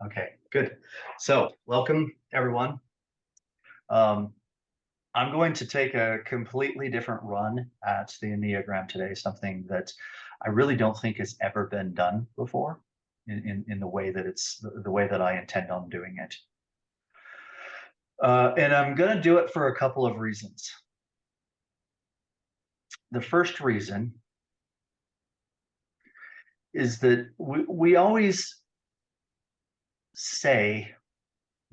Okay, good. So welcome everyone. Um, I'm going to take a completely different run at the Enneagram today, something that I really don't think has ever been done before in the way that the way that I intend on doing it. And I'm going to do it for a couple of reasons. The first reason is that we always say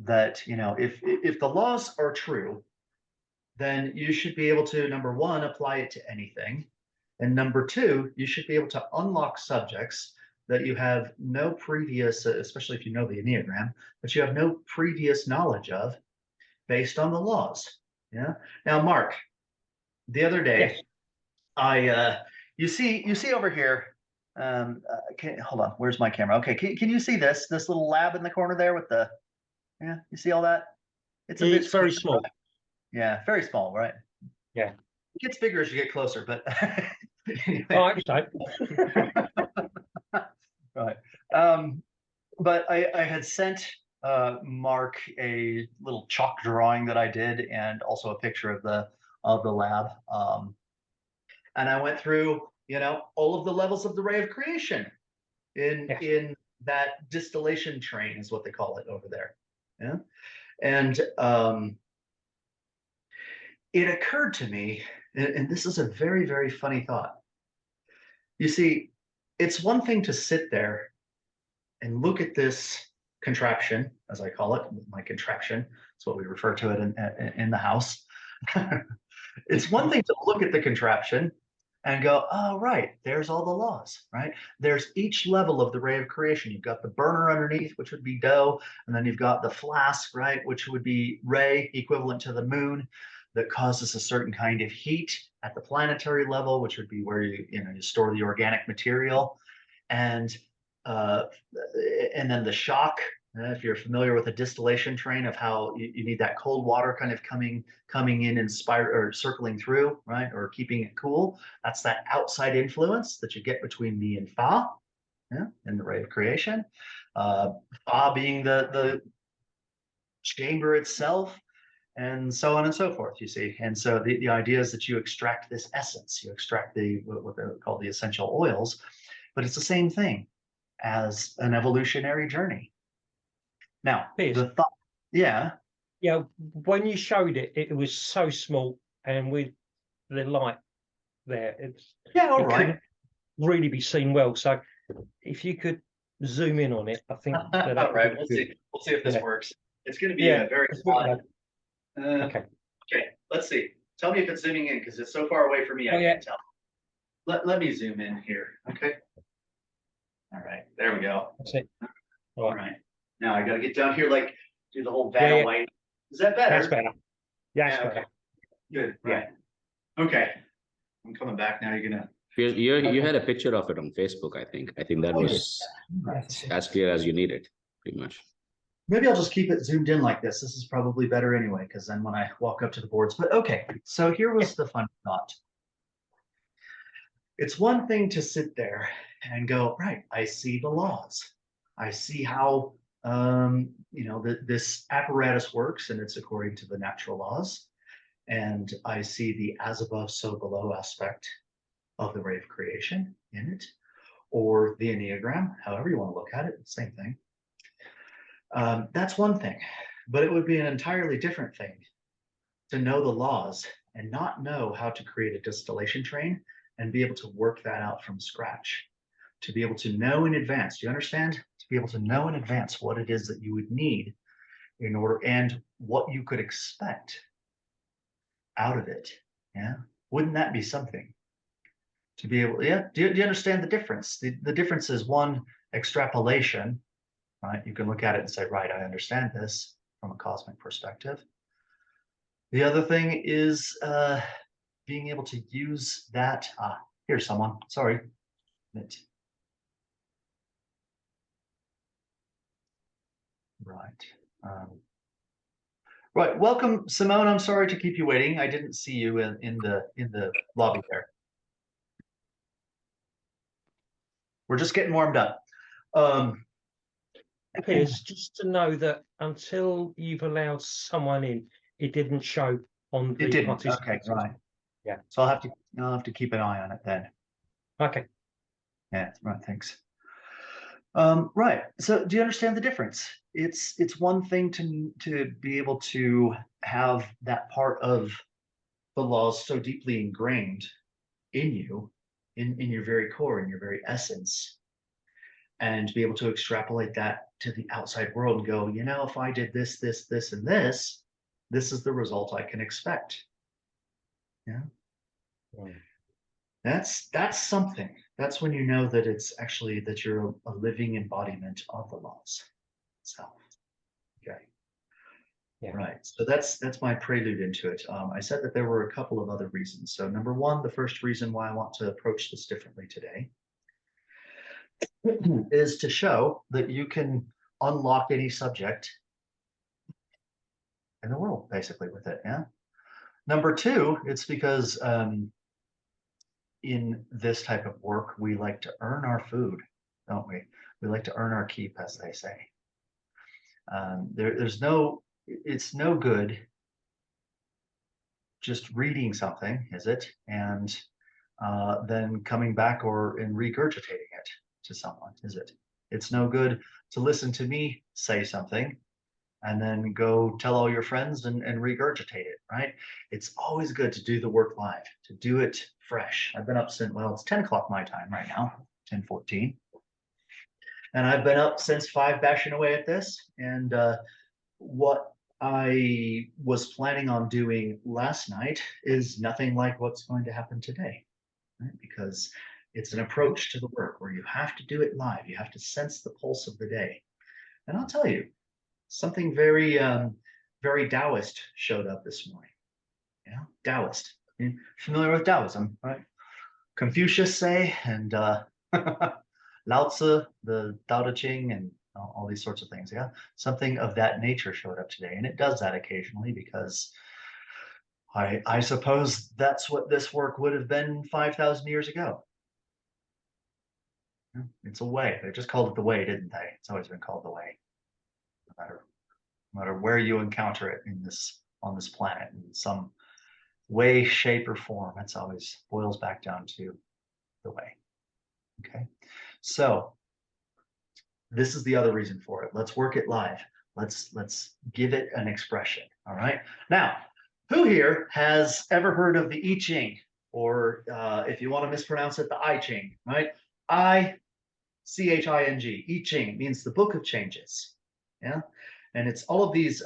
that, if the laws are true, then you should be able to, number one, apply it to anything. And number two, you should be able to unlock subjects that you have no previous, especially if you know the Enneagram, but you have no previous knowledge of based on the laws. Yeah. Now, Mark, the other Yes. day, you see over here, hold on, where's my camera? Okay. Can you see this little lab in the corner there with yeah, you see all that? It's a bit very small. right? Yeah, very small, right? Yeah. It gets bigger as you get closer, but anyway. Oh, I understand. Right. But I had sent Mark a little chalk drawing that I did, and also a picture of the lab. And I went through, all of the levels of the ray of creation in that distillation train is what they call it over there. Yeah. And it occurred to me, and this is a very, very funny thought. You see, it's one thing to sit there and look at this contraption, as I call it, my contraption. That's what we refer to it in the house. It's one thing to look at the contraption and go, oh, right, there's all the laws, right? There's each level of the ray of creation. You've got the burner underneath, which would be dough, and then you've got the flask, right, which would be ray, equivalent to the moon, that causes a certain kind of heat at the planetary level, which would be where you store the organic material. And uh, and then the shock, if you're familiar with a distillation train, of how you need that cold water kind of coming in and or circling through, right, or keeping it cool. That's that outside influence that you get between me and Fa, yeah, in the ray of creation. Fa being the chamber itself, and so on and so forth, you see. And so the idea is that you extract this essence, you extract what they call the essential oils, but it's the same thing as an evolutionary journey. Now, the thought, yeah. Yeah, when you showed it, it was so small, and with the light there, it couldn't really be seen well. So if you could zoom in on it, I think that all right, we'll see. We'll see if this works. It's going to be a very odd. Okay, let's see. Tell me if it's zooming in, because it's so far away from me, I can't tell. Let me zoom in here. Okay. All right, there we go. That's it. All right. Now I got to get down here, like do the whole Vanna White. Is that better? That's better. Yeah, that's better. Good. Right. Okay. I'm coming back now. You're gonna. You had a picture of it on Facebook, I think. I think that was as clear as you need it, pretty much. Maybe I'll just keep it zoomed in like this. This is probably better anyway, because then when I walk up to the boards. But okay, so here was the fun thought. It's one thing to sit there and go, right, I see the laws. I see how this apparatus works, and it's according to the natural laws. And I see the as above, so below aspect of the ray of creation in it, or the Enneagram, however you want to look at it, same thing. That's one thing, but it would be an entirely different thing to know the laws and not know how to create a distillation train and be able to work that out from scratch. To be able to know in advance, do you understand? To be able to know in advance what it is that you would need in order, and what you could expect out of it. Yeah, wouldn't that be something? To be able, yeah, do you understand the difference? The difference is, one, extrapolation, right? You can look at it and say, right, I understand this from a cosmic perspective. The other thing is being able to use that. Here's someone, sorry. Right. Right. Welcome, Simone. I'm sorry to keep you waiting. I didn't see you in the lobby there. We're just getting warmed up. appears just to know that until you've allowed someone in, it didn't show on It the didn't. Okay, participants. right. Yeah. So I'll have to keep an eye on it then. Okay. Yeah, right. Thanks. Right. So do you understand the difference? It's one thing to be able to have that part of the laws so deeply ingrained in you, in your very core, in your very essence, and be able to extrapolate that to the outside world and go, you know, if I did this, this, this, and this is the result I can expect. Yeah. Mm. That's something. That's when you know that it's actually that you're a living embodiment of the laws itself. Okay. Yeah. Right. So that's my prelude into it. I said that there were a couple of other reasons. So number one, the first reason why I want to approach this differently today is to show that you can unlock any subject in the world, basically, with it. Yeah. Number two, it's because in this type of work, we like to earn our food, don't we? We like to earn our keep, as they say. It's no good just reading something, is it? And then coming back and regurgitating it to someone, is it? It's no good to listen to me say something and then go tell all your friends and regurgitate it, right? It's always good to do the work live, to do it fresh. I've been up since, well, it's 10 o'clock my time right now, 10:14. And I've been up since 5 bashing away at this. And what I was planning on doing last night is nothing like what's going to happen today, right? Because it's an approach to the work where you have to do it live. You have to sense the pulse of the day. And I'll tell you, something very Taoist showed up this morning. Yeah, Taoist. You're familiar with Taoism, right? Confucius say, and Lao Tzu, the Tao Te Ching, and all these sorts of things. Yeah, something of that nature showed up today, and it does that occasionally because I suppose that's what this work would have been 5,000 years ago. Yeah, it's a way. They just called it the way, didn't they? It's always been called the way, no matter where you encounter it on this planet in some way, shape, or form. It's always boils back down to the way. Okay, so this is the other reason for it. Let's work it live. Let's give it an expression. All right. Now, who here has ever heard of the I Ching, or if you want to mispronounce it, the I Ching? Right? I-C-H-I-N-G. I Ching means the book of changes. Yeah. And it's all of these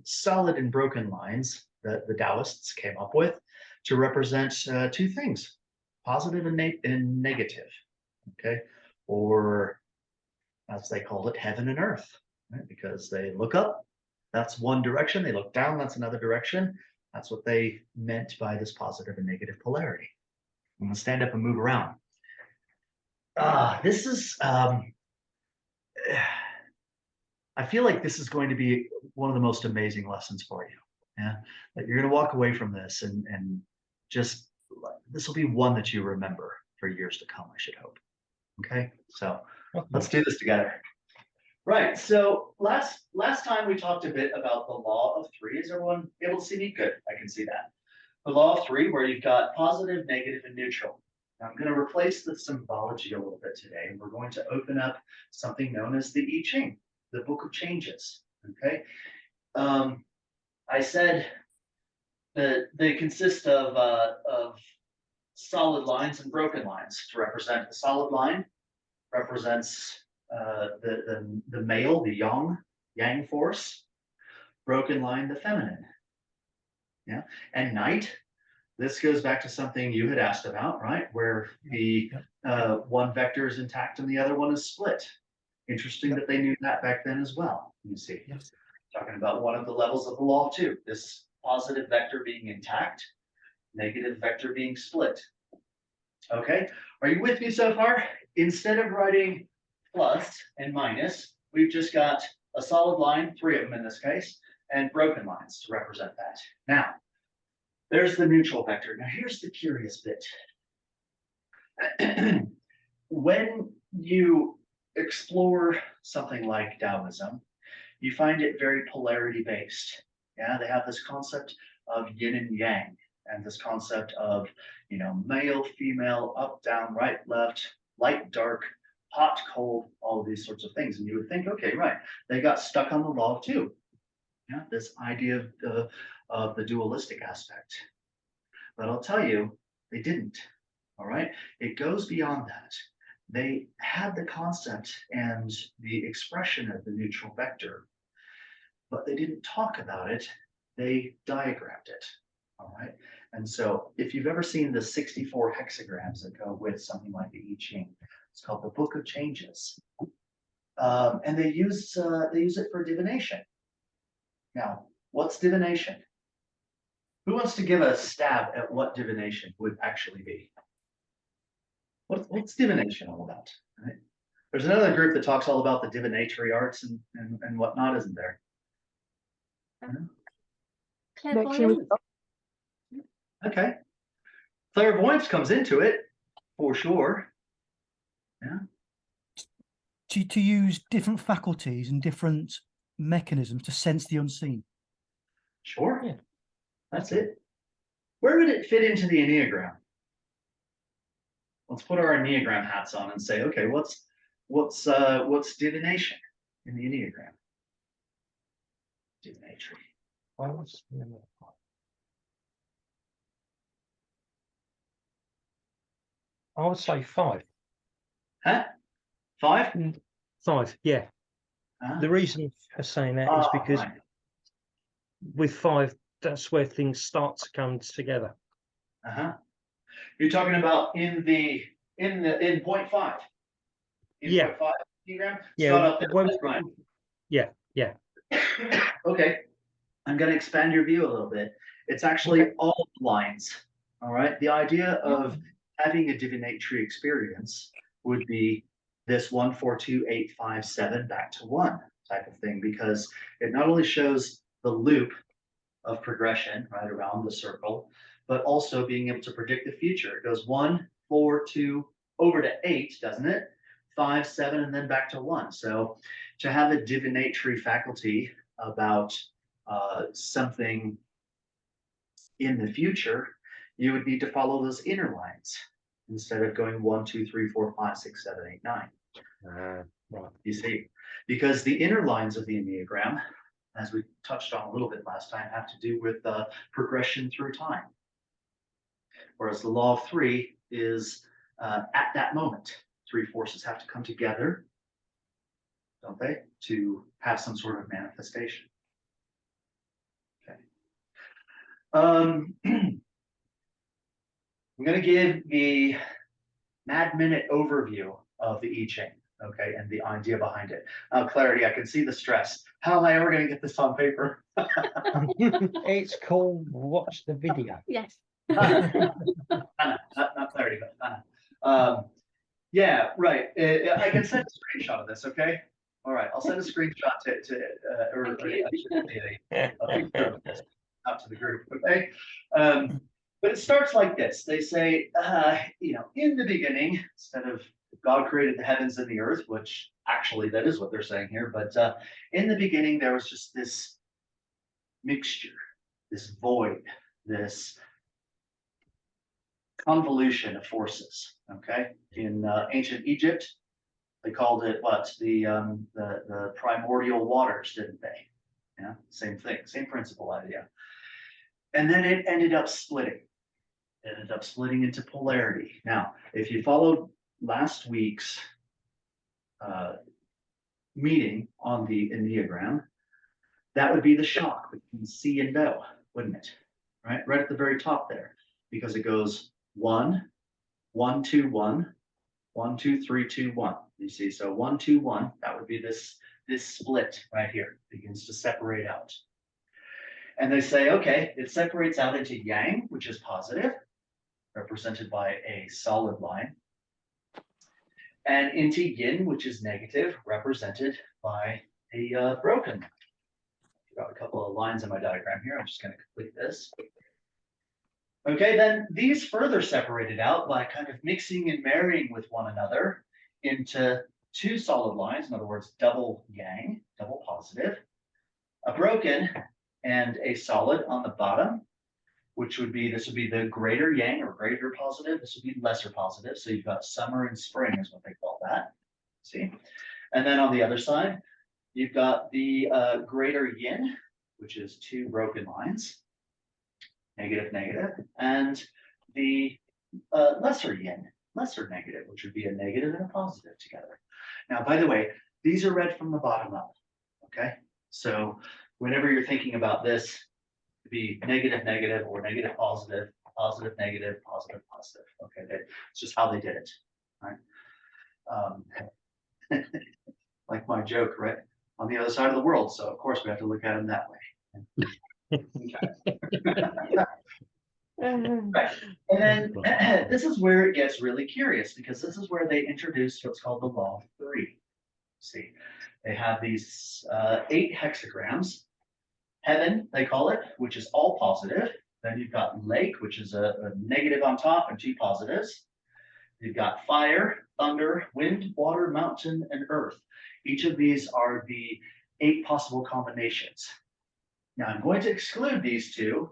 solid and broken lines that the Taoists came up with to represent two things: positive and negative. Okay. Or as they called it, heaven and earth, right? Because they look up, that's one direction. They look down, that's another direction. That's what they meant by this positive and negative polarity. I'm gonna stand up and move around. This is, I feel like this is going to be one of the most amazing lessons for you. Yeah, that you're gonna walk away from this and just, this will be one that you remember for years to come, I should hope. Okay, so let's do this together. Right. So last time we talked a bit about the law of three. Is everyone able to see me? Good. I can see that. The law of three, where you've got positive, negative, and neutral. Now I'm going to replace the symbology a little bit today. We're going to open up something known as the I Ching, the book of changes. Okay. I said that they consist of solid lines and broken lines. To represent the solid line represents the male, the yang force. Broken line, the feminine. Yeah, and night. This goes back to something you had asked about, right? Where the one vector is intact and the other one is split. Interesting that they knew that back then as well. You see, talking about one of the levels of the law too. This positive vector being intact, negative vector being split. Okay, are you with me so far? Instead of writing plus and minus, we've just got a solid line, 3 of them in this case, and broken lines to represent that. Now, there's the neutral vector. Now, here's the curious bit. When you explore something like Taoism, you find it very polarity based. Yeah, they have this concept of yin and yang, and this concept of, male, female, up, down, right, left, light, dark, hot, cold, all of these sorts of things. And you would think, okay, right, they got stuck on the law of two. Yeah, this idea of the dualistic aspect. But I'll tell you, they didn't. All right, it goes beyond that. They had the concept and the expression of the neutral vector, but they didn't talk about it. They diagrammed it. All right. And so if you've ever seen the 64 hexagrams that go with something like the I Ching, it's called the Book of Changes. And they use it for divination. Now, what's divination? Who wants to give a stab at what divination would actually be? What's divination all about? Right? There's another group that talks all about the divinatory arts and whatnot, isn't there? Clairvoyance. Okay. Clairvoyance comes into it, for sure. Yeah. To use different faculties and different mechanisms to sense the unseen. Sure. Yeah. That's it. Where would it fit into the Enneagram? Let's put our Enneagram hats on and say, okay, what's divination in the Enneagram? Divinatory. I would say 5. Huh? 5? 5, yeah. The reason for saying that is because right. with 5, that's where things start to come together. You're talking about in point 5. Yeah. Point 5 Enneagram? Yeah. Start up there. Right. Yeah. Yeah. Okay. I'm going to expand your view a little bit. It's actually all lines. All right. The idea of having a divinatory experience would be this 1, 4, 2, 8, 5, 7 back to 1 type of thing, because it not only shows the loop of progression right around the circle, but also being able to predict the future. It goes 1, 4, 2, over to 8, doesn't it? 5, 7, and then back to 1. So to have a divinatory faculty about something in the future, you would need to follow those inner lines instead of going 1, 2, 3, 4, 5, 6, 7, 8, 9. Right. You see, because the inner lines of the Enneagram, as we touched on a little bit last time, have to do with progression through time. Whereas the law of 3 is at that moment. 3 forces have to come together, don't they, to have some sort of manifestation. Okay. I'm going to give the Mad Minute overview of the I Ching, okay, and the idea behind it. Clarity, I can see the stress. How am I ever going to get this on paper? It's called Watch the Video. Yes. Anna, not Clarity, but Anna. Yeah, right. I can send a screenshot of this, okay? All right, I'll send a screenshot out to the group, okay? But it starts like this. They say, in the beginning, instead of God created the heavens and the earth, which actually that is what they're saying here, but in the beginning, there was just this mixture, this void, this convolution of forces, okay? In ancient Egypt, they called it what? The primordial waters, didn't they? Yeah, same thing, same principle idea. And then it ended up splitting. It ended up splitting into polarity. Now, if you followed last week's meeting on the Enneagram, that would be the shock between C and O, wouldn't it? Right at the very top there, because it goes 1, 1, 2, 1, 1, 2, 3, 2, 1. You see, so 1, 2, 1. That would be this split right here, begins to separate out. And they say, okay, it separates out into Yang, which is positive, represented by a solid line, and into Yin, which is negative, represented by a broken line. I've got a couple of lines in my diagram here. I'm just going to complete this. Okay, then these further separated out by kind of mixing and marrying with one another into two solid lines, in other words, double yang, double positive, a broken and a solid on the bottom, which would be, this would be the greater yang or greater positive. This would be lesser positive. So you've got summer and spring is what they call that. See? And then on the other side, you've got the greater yin, which is two broken lines, negative, negative, and the lesser yin, lesser negative, which would be a negative and a positive together. Now, by the way, these are read from the bottom up, okay? So whenever you're thinking about this, it'd be negative, negative, or negative, positive, positive, negative, positive, positive. Okay, it's just how they did it, right? Like my joke, right? On the other side of the world. So of course we have to look at them that way. Right. And then this is where it gets really curious, because this is where they introduced what's called the law of three. See, they have these 8 hexagrams. Heaven, they call it, which is all positive. Then you've got lake, which is a negative on top and 2 positives. You've got fire, thunder, wind, water, mountain, and earth. Each of these are the 8 possible combinations. Now I'm going to exclude these 2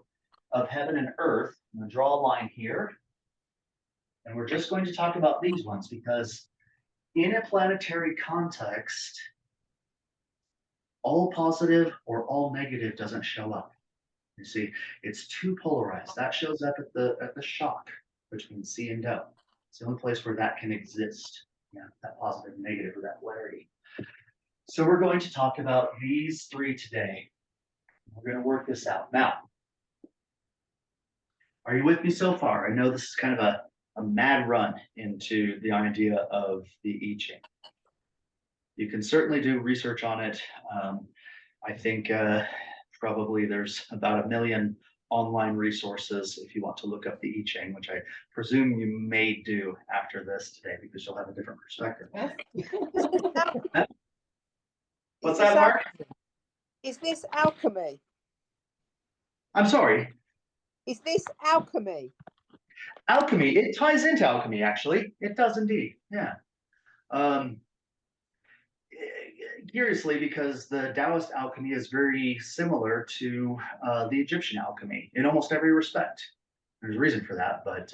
of heaven and earth. I'm going to draw a line here. And we're just going to talk about these ones because in a planetary context, all positive or all negative doesn't show up. You see, it's too polarized. That shows up at the shock between C and Do. It's the only place where that can exist. Yeah, that positive and negative or that polarity. So we're going to talk about these 3 today. We're going to work this out. Now, are you with me so far? I know this is kind of a mad run into the idea of the I Ching. You can certainly do research on it. I think probably there's about 1 million online resources if you want to look up the I Ching, which I presume you may do after this today because you'll have a different perspective. What's that, Mark? Is this alchemy? I'm sorry. Is this alchemy? Alchemy, it ties into alchemy, actually. It does indeed, yeah. Curiously, because the Taoist alchemy is very similar to the Egyptian alchemy in almost every respect. There's a reason for that, but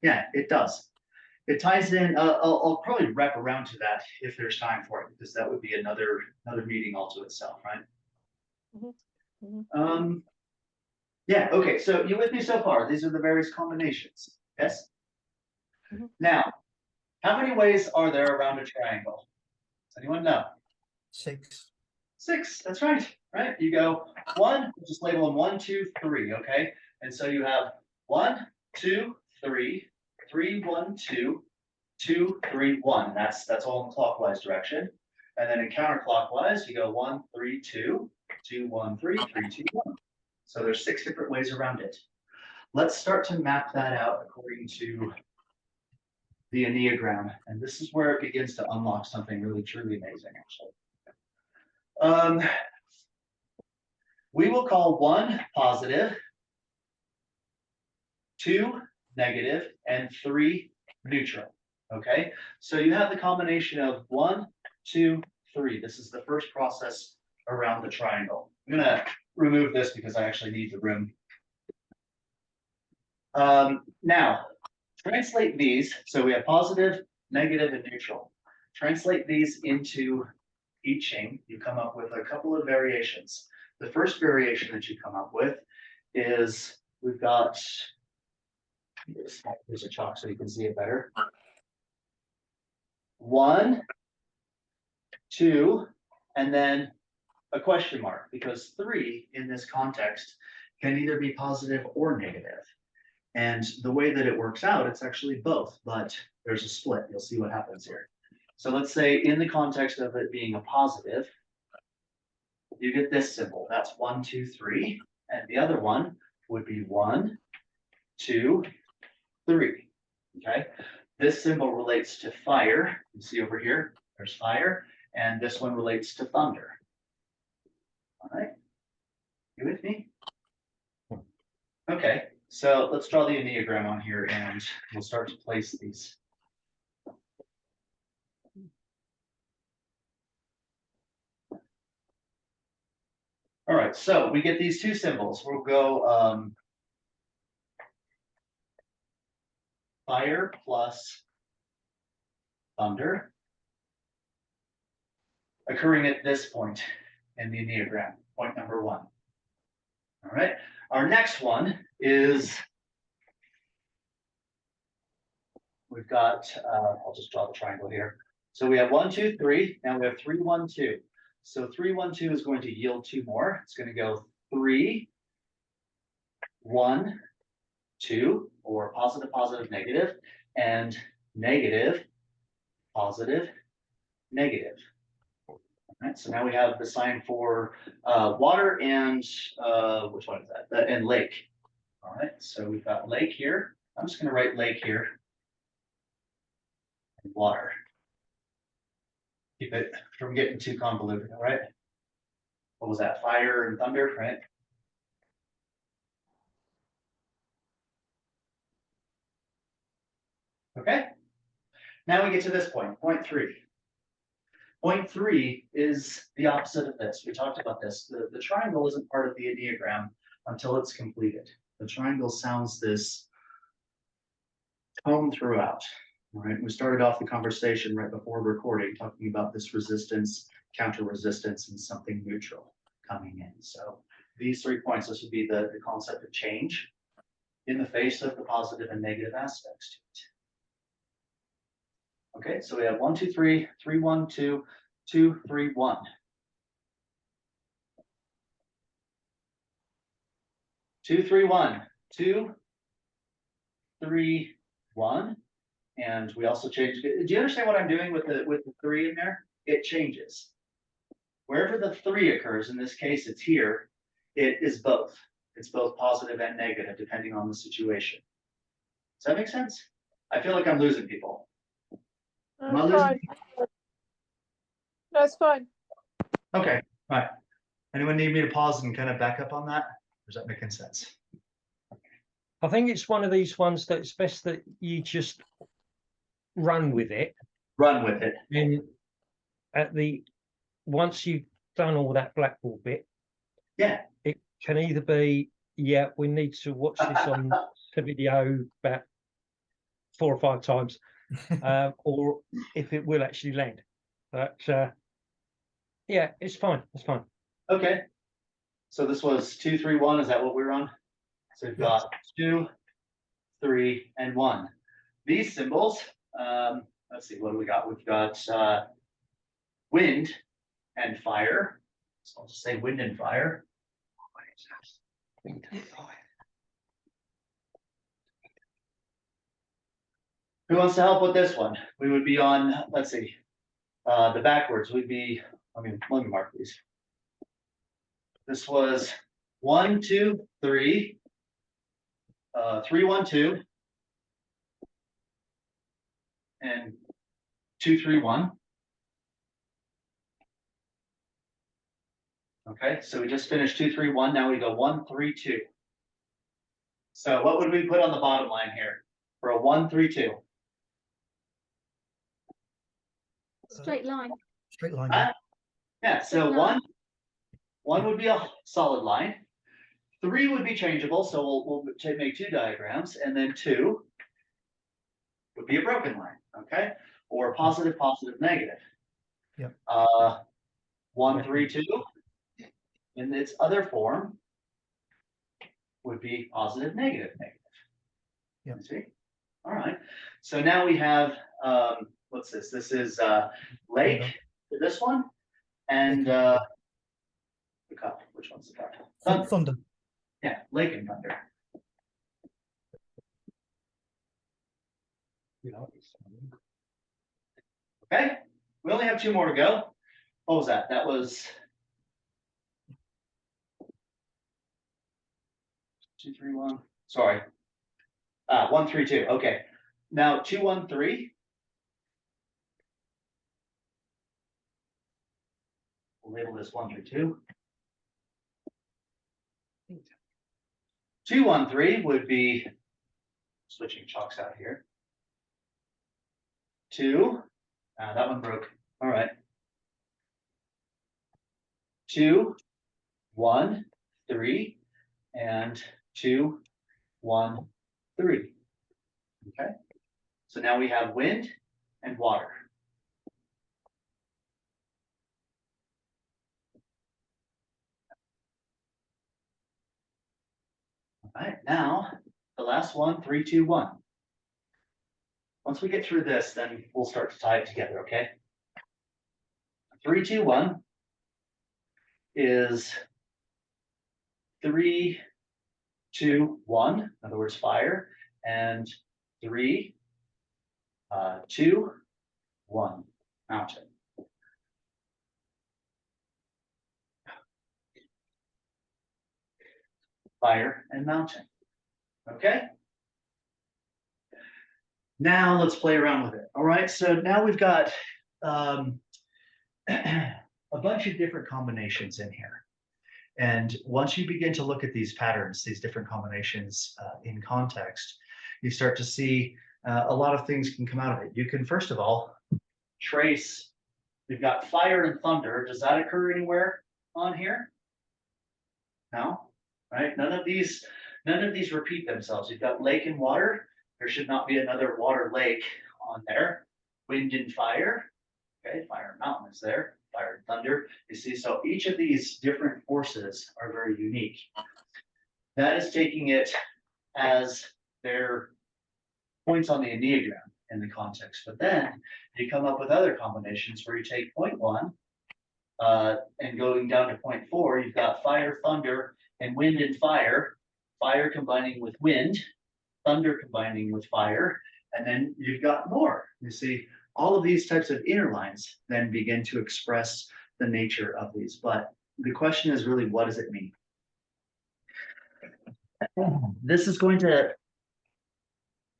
yeah, it does. It ties in, I'll probably wrap around to that if there's time for it, because that would be another meeting all to itself, right? Mm-hmm. Mm-hmm. Yeah, okay, so you with me so far? These are the various combinations, yes? Mm-hmm. Now, how many ways are there around a triangle? Does anyone know? 6. 6, that's right, right? You go 1, we'll just label them 1, 2, 3, okay? And so you have 1, 2, 3, 3, 1, 2, 2, 3, 1. That's all in the clockwise direction. And then in counterclockwise, you go 1, 3, 2, 2, 1, 3, 3, 2, 1. So there's 6 different ways around it. Let's start to map that out according to the Enneagram. And this is where it begins to unlock something really, truly amazing, actually. We will call 1 positive, 2 negative, and 3 neutral. Okay, so you have the combination of 1, 2, 3. This is the first process around the triangle. I'm gonna remove this because I actually need the room. Now, translate these. So we have positive, negative, and neutral. Translate these into I Ching. You come up with a couple of variations. The first variation that you come up with is we've got, here's a chalk so you can see it better. 1, 2, and then a question mark, because 3 in this context can either be positive or negative. And the way that it works out, it's actually both, but there's a split. You'll see what happens here. So let's say in the context of it being a positive, you get this symbol. That's 1, 2, 3. And the other one would be 1, 2, 3. Okay. This symbol relates to fire. You see over here, there's fire. And this one relates to thunder. All right. You with me? Okay. So let's draw the Enneagram on here and we'll start to place these. right, so we get these two symbols. We'll go fire plus thunder, occurring at this point in the Enneagram, point number 1. All right, our next one is, we've got, I'll just draw the triangle here. So we have 1, 2, 3, now we have 3, 1, 2. So 3, 1, 2 is going to yield 2 more. It's going to go 3, 1, 2, or positive, positive, negative, and negative, positive, negative. All right, so now we have the sign for water and which one is that? And lake. All right, so we've got lake here. I'm just going to write lake here. And water. Keep it from getting too convoluted, all right? What was that? Fire and thunder, right? Okay. Now we get to this point, point 3. Point 3 is the opposite of this. We talked about this. The triangle isn't part of the Enneagram until it's completed. The triangle sounds this tone throughout. All right. We started off the conversation right before recording, talking about this resistance, counter resistance, and something neutral coming in. So these 3 points, this would be the concept of change in the face of the positive and negative aspects to it. Okay, so we have 1, 2, 3, 3, 1, 2, 2, 3, 1. Two, three, one, 2, 3, 1. And we also changed it. Do you understand what I'm doing with the 3 in there? It changes. Wherever the 3 occurs, in this case, it's here, it is both. It's both positive and negative, depending on the situation. Does that make sense? I feel like I'm losing people. Am I losing Fine. people? That's fine. Okay, all right. Anyone need me to pause and kind of back up on that? Or is that making sense? I think it's one of these ones that it's best that you just run with it. Run with it. And once you've done all that blackboard bit, Yeah. it can either be, yeah, we need to watch this on the video about 4 or 5 times, or if it will actually land. But yeah, it's fine. It's fine. Okay. So this was 2, 3, 1. Is that what we're on? So we've got 2, 3, and 1. These symbols, let's see, what do we got? We've got wind and fire. So I'll just say wind and fire. Wind and fire. Who wants to help with this one? We would be on, let's see, the backwards would be, let me mark these. This was 1, 2, 3, 3, 1, 2, and 2, 3, 1. Okay, so we just finished 2, 3, 1. Now we go 1, 3, 2. So what would we put on the bottom line here for a 1, 3, 2? Straight line. Straight line. Yeah. Yeah, so Straight line. one would be a solid line. 3 would be changeable, so we'll make 2 diagrams, and then 2 would be a broken line, okay? Or positive, positive, negative. Yep. 1, 3, 2. In its other form would be positive, negative, negative. Yep. You see? All right. So now we have, what's this? This is lake for this one, and the cup. Which one's the cup? Thunder. Thunder. Yeah, lake and thunder. Okay, we only have 2 more to go. What was that? That was 2, 3, 1. Sorry. 1, 3, 2. Okay. Now 2, 1, 3. We'll label this 1, 3, 2. 2, 1, 3 would be switching chalks out here. 2. That one broke. All right. 2, 1, 3, and 2, 1, 3. Okay. So now we have wind and water. All right, now the last one, 3, 2, 1. Once we get through this, then we'll start to tie it together, okay? 3, 2, 1 is 3, 2, 1, in other words, fire, and 3, 2, 1, mountain. Fire and mountain. Okay? Now let's play around with it. All right, so now we've got a bunch of different combinations in here. And once you begin to look at these patterns, these different combinations in context, you start to see a lot of things can come out of it. You can, first of all, trace, you've got fire and thunder. Does that occur anywhere on here? No, right? None of these repeat themselves. You've got lake and water. There should not be another water lake on there. Wind and fire. Okay, fire and mountain is there. Fire and thunder. You see, so each of these different forces are very unique. That is taking it as their points on the Enneagram in the context. But then you come up with other combinations where you take point 1 and going down to point 4, you've got fire, thunder, and wind and fire. Fire combining with wind, thunder combining with fire, and then you've got more. You see, all of these types of inner lines then begin to express the nature of these. But the question is really, what does it mean? This is going to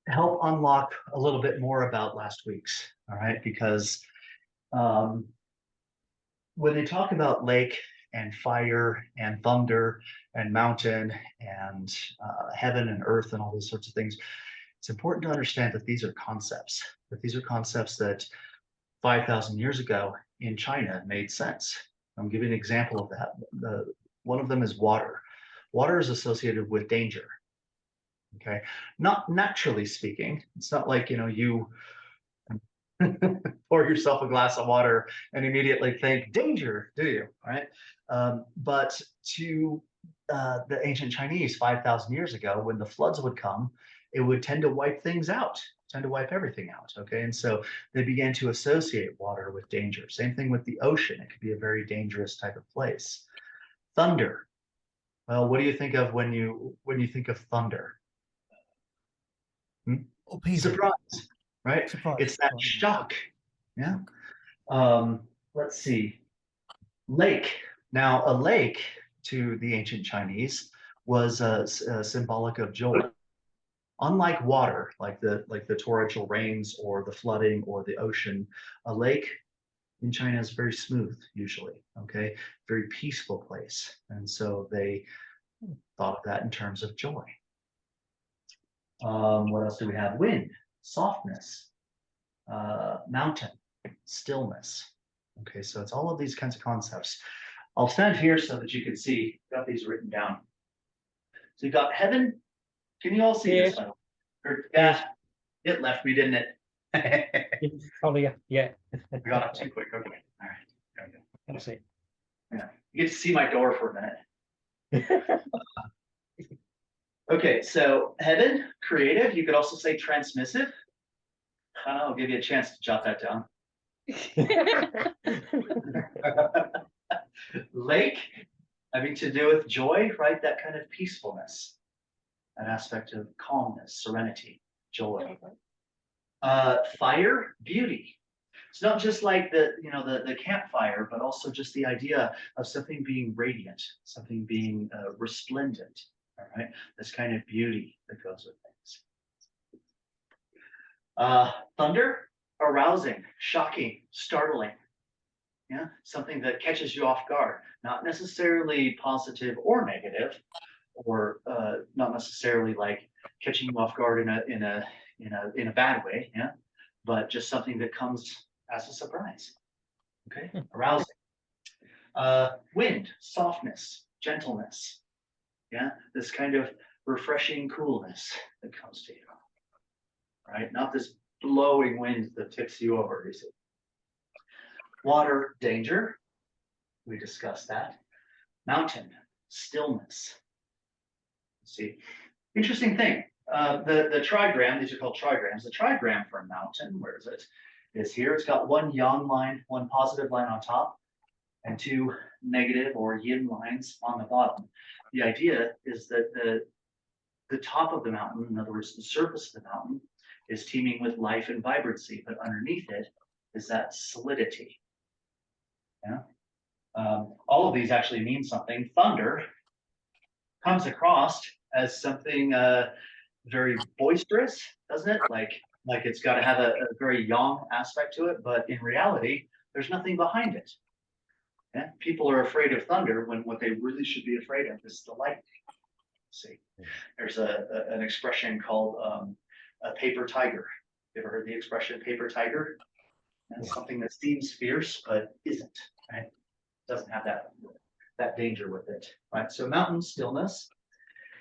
help unlock a little bit more about last week's, all right? Because when they talk about lake and fire and thunder and mountain and heaven and earth and all these sorts of things, it's important to understand that these are concepts, that 5,000 years ago in China made sense. I'll give you an example of that. One of them is water. Water is associated with danger. Okay, not naturally speaking. It's not like, you pour yourself a glass of water and immediately think danger, do you? Right? But to the ancient Chinese 5,000 years ago, when the floods would come, it would tend to wipe things out, tend to wipe everything out. Okay, and so they began to associate water with danger. Same thing with the ocean. It could be a very dangerous type of place. Thunder. Well, what do you think of when you think of thunder? Surprise, right? Surprise. It's that shock. Yeah. Let's see. Lake. Now, a lake to the ancient Chinese was symbolic of joy. Unlike water, like the torrential rains or the flooding or the ocean, a lake in China is very smooth usually. Okay, very peaceful place, and so they thought of that in terms of joy. What else do we have? Wind, softness, mountain, stillness. Okay, so it's all of these kinds of concepts. I'll stand here so that you can see. Got these written down. So you've got heaven. Can you all see this? Yeah, it left me, didn't it? Oh yeah. I got up too quick. Okay, all right. There we go. That's it. Yeah, you get to see my door for a minute. Okay, so heaven, creative. You could also say transmissive. I'll give you a chance to jot that down. Lake, having to do with joy, right? That kind of peacefulness, an aspect of calmness, serenity, joy. Fire, beauty. It's not just like the campfire, but also just the idea of something being radiant, something being resplendent. All right, this kind of beauty that goes with things. Thunder, arousing, shocking, startling. Yeah, something that catches you off guard, not necessarily positive or negative, or not necessarily like catching you off guard in a bad way. Yeah, but just something that comes as a surprise. Okay, arousing. Wind, softness, gentleness. Yeah, this kind of refreshing coolness that comes to you. Right? Not this blowing wind that tips you over, you see. Water, danger. We discussed that. Mountain, stillness. See, interesting thing. The trigram, these are called trigrams. The trigram for a mountain, where is it? Is here. It's got one yang line, one positive line on top, and two negative or yin lines on the bottom. The idea is that the top of the mountain, in other words, the surface of the mountain, is teeming with life and vibrancy, but underneath it is that solidity. Yeah. All of these actually mean something. Thunder comes across as something very boisterous, doesn't it? Like it's got to have a very yang aspect to it, but in reality, there's nothing behind it. Yeah? People are afraid of thunder when what they really should be afraid of is the lightning. See, there's an expression called a paper tiger. You ever heard the expression paper tiger? And something that seems fierce but isn't. Right? Doesn't have that danger with it. Right. So mountain stillness,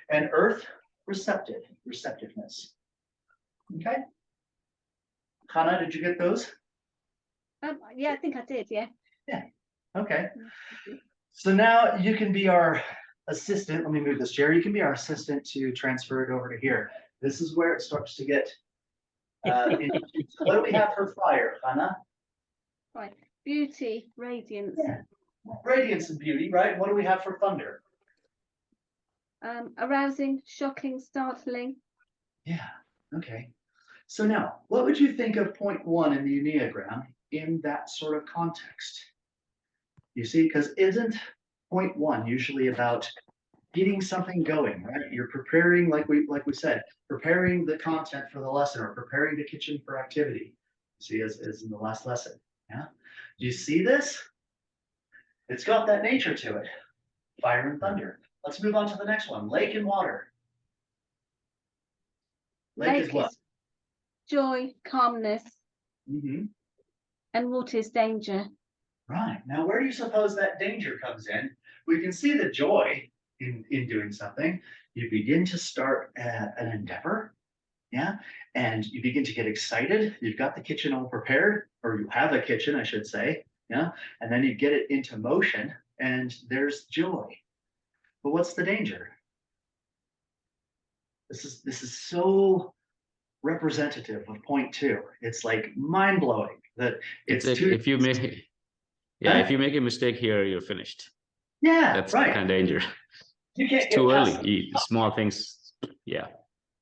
and earth receptiveness. Okay. Hannah, did you get those? Yeah, I think I did. Yeah. Yeah. Okay. So now you can be our assistant. Let me move this chair. You can be our assistant to transfer it over to here. This is where it starts to get. So what do we have for fire, Hannah? Right. Beauty, radiance. Yeah. Radiance and beauty, right? What do we have for thunder? Arousing, shocking, startling. Yeah. Okay. So now, what would you think of point 1 in the Enneagram in that sort of context? You see, because isn't point 1 usually about getting something going, right? You're preparing, like we said, preparing the content for the lesson or preparing the kitchen for activity. See, as in the last lesson. Yeah. Do you see this? It's got that nature to it. Fire and thunder. Let's move on to the next one. Lake and water. Lake is what? Joy, calmness, Mm-hmm. and water is danger. Right. Now, where do you suppose that danger comes in? We can see the joy in doing something. You begin to start an endeavor. Yeah. And you begin to get excited. You've got the kitchen all prepared, or you have a kitchen, I should say. Yeah. And then you get it into motion and there's joy. But what's the danger? This is so representative of point 2. It's like mind-blowing that it's like too. If you make if you make a mistake here, you're finished. Yeah, That's right. kind of danger. You can't It's get too past early. Small things. Yeah.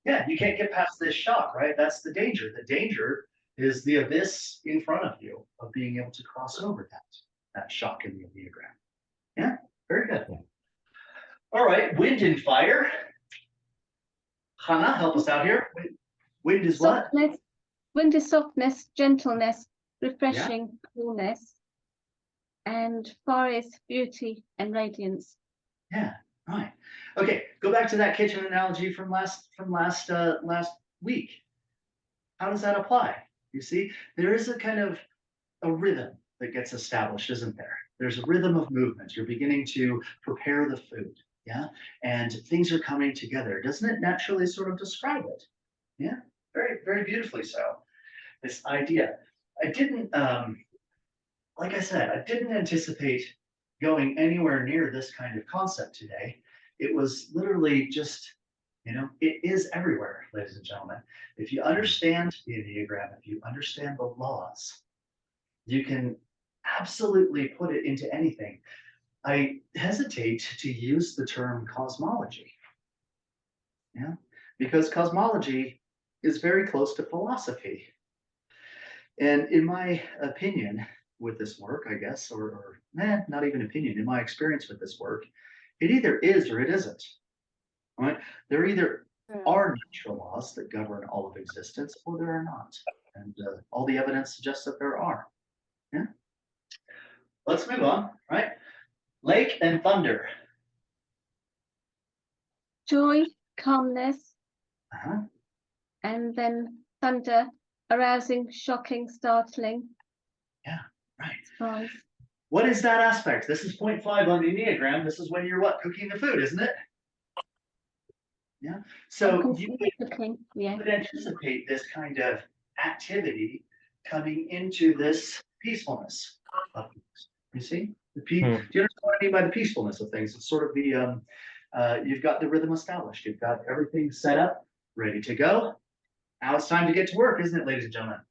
Yeah, you can't get past this shock, right? That's the danger. The danger is the abyss in front of you of being able to cross over that shock in the Enneagram. Yeah, very good. Yeah. All right, wind and fire. Hannah, help us out here. Wind is what? Softness. Wind is softness, gentleness, refreshing, coolness. And fire is beauty and radiance. Yeah, right. Okay, go back to that kitchen analogy from last week. How does that apply? You see, there is a kind of a rhythm that gets established, isn't there? There's a rhythm of movement. You're beginning to prepare the food, yeah? And things are coming together. Doesn't it naturally sort of describe it? Yeah, very, very beautifully so. This idea. I didn't, like I said, I didn't anticipate going anywhere near this kind of concept today. It was literally just, it is everywhere, ladies and gentlemen. If you understand the Enneagram, if you understand the laws, you can absolutely put it into anything. I hesitate to use the term cosmology, yeah, because cosmology is very close to philosophy. And in my opinion, with this work, I guess, or not even opinion, in my experience with this work, it either is or it isn't. Right? There either are natural laws that govern all of existence, or there are not. And all the evidence suggests that there are. Yeah. Let's move on, right? Lake and thunder. Joy, calmness, Uh-huh. and then thunder, arousing, shocking, startling. Yeah, right. Surprise. What is that aspect? This is 0.5 on the Enneagram. This is when you're what? Cooking the food, isn't it? Yeah. So you Yeah. would anticipate this kind of activity coming into this peacefulness of things. You see? Do you understand what I mean by the peacefulness of things? It's sort of the you've got the rhythm established. You've got everything set up, ready to go. Now it's time to get to work, isn't it, ladies and gentlemen?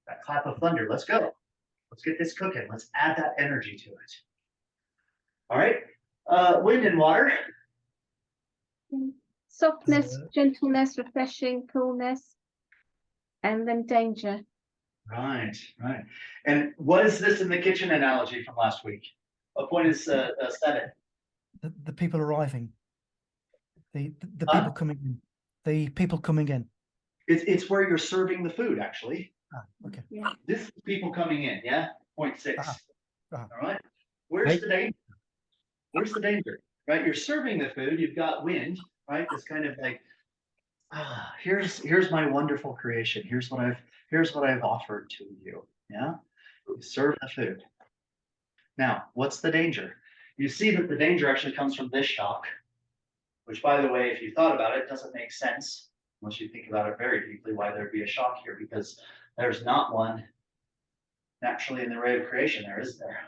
That clap of thunder. Let's go. Let's get this cooking. Let's add that energy to it. All right. Wind and water. Softness, gentleness, refreshing, coolness, and then danger. Right, right. And what is this in the kitchen analogy from last week? What point is 7? The people arriving. The people coming in. The people coming in. It's where you're serving the food, actually. Okay. Yeah. This is people coming in, yeah? 0.6. Uh-huh. All right. Where's the danger? Where's the danger? Right? You're serving the food, you've got wind, right? It's kind of like, here's my wonderful creation. Here's what I've offered to you. Yeah. You serve the food. Now, what's the danger? You see that the danger actually comes from this shock, which, by the way, if you thought about it, doesn't make sense unless you think about it very deeply, why there'd be a shock here, because there's not one naturally in the ray of creation there, is there?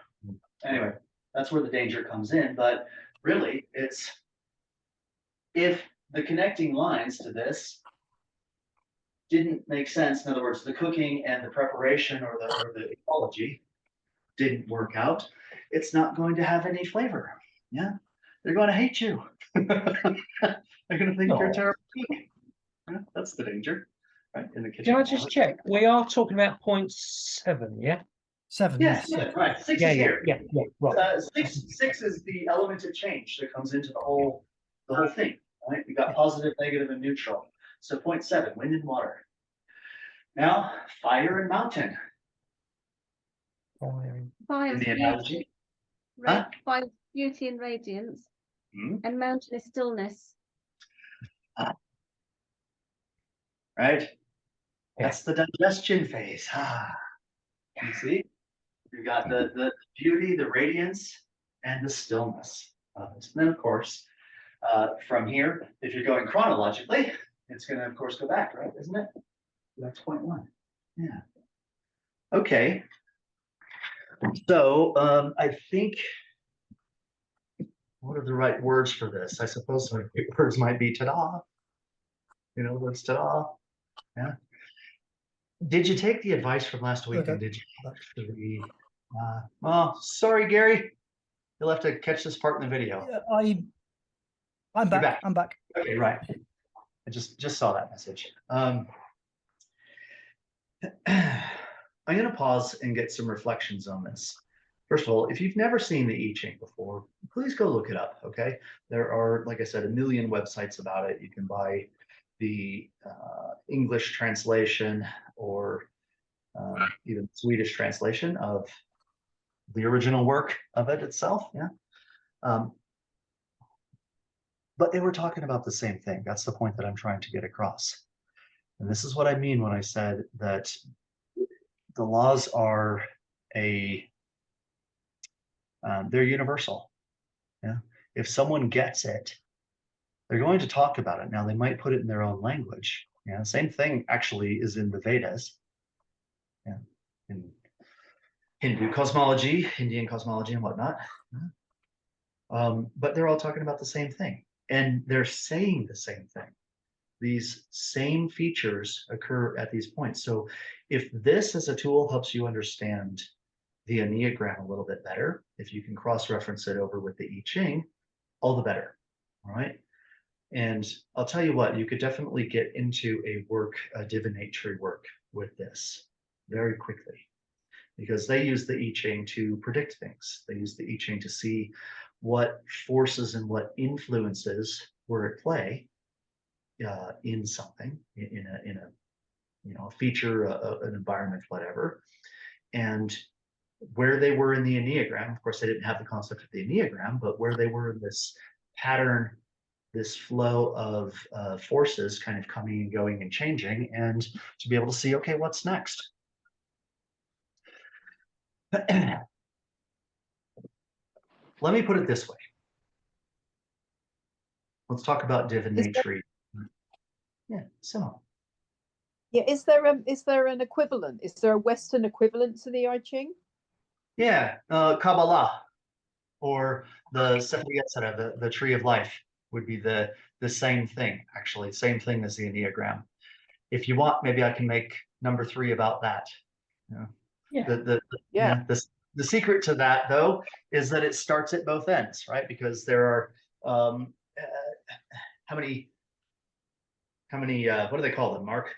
Anyway, that's where the danger comes in. But really, it's if the connecting lines to this didn't make sense, in other words, the cooking and the preparation or the ecology didn't work out, it's not going to have any flavor. Yeah, they're going to hate you. They're going to think you're a terrible cook. Yeah, that's the danger, right? In the kitchen. Can I just check? We are talking about 0.7, yeah? 7. Yes, Yes. right. 6 Yeah, is yeah, here. yeah, yeah, right. Six is the element of change that comes into the whole thing. Right? We got positive, negative, and neutral. So 0.7, wind and water. Now, fire and mountain. Fire, In the analogy. fire, beauty and radiance, Hmm? and mountain is stillness. Right? That's the digestion phase. You see? You've got the beauty, the radiance, and the stillness of it. And then, of course, from here, if you're going chronologically, it's going to, of course, go back, right? Isn't it? That's 0.1. Yeah. Okay. So I think, what are the right words for this? I suppose the right words might be ta-da. You know, what's ta-da? Yeah. Did you take the advice from last week? Okay. And did you actually? Well, sorry, Gary. You'll have to catch this part in the video. Yeah, I'm back. I'm back. Okay, right. I just saw that message. I'm going to pause and get some reflections on this. First of all, if you've never seen the I Ching before, please go look it up. Okay, there are, like I said, a million websites about it. You can buy the English translation or even Swedish translation of the original work of it itself. Yeah. But they were talking about the same thing. That's the point that I'm trying to get across. And this is what I mean when I said that the laws are they're universal. Yeah. If someone gets it, they're going to talk about it. Now they might put it in their own language. Yeah. Same thing actually is in the Vedas. Yeah. In Hindu cosmology, Indian cosmology, and whatnot. But they're all talking about the same thing, and they're saying the same thing. These same features occur at these points. So if this as a tool helps you understand the Enneagram a little bit better, if you can cross-reference it over with the I Ching, all the better. All right. And I'll tell you what, you could definitely get into a divinatory work with this very quickly, because they use the I Ching to predict things. They use the I Ching to see what forces and what influences were at play in something, in a feature, an environment, whatever, and where they were in the Enneagram. Of course, they didn't have the concept of the Enneagram, but where they were in this pattern, this flow of forces kind of coming and going and changing, and to be able to see, okay, what's next? let me put it this way. Let's talk about divinatory. Yeah, so. Yeah, is there an equivalent? Is there a Western equivalent to the I Ching? Yeah, Kabbalah, or the Sefer Yetzirah, the tree of life, would be the same thing, actually, same thing as the Enneagram. If you want, maybe I can make number 3 about that. Yeah. Yeah. The secret to that, though, is that it starts at both ends, right? Because there are how many what do they call them, Mark?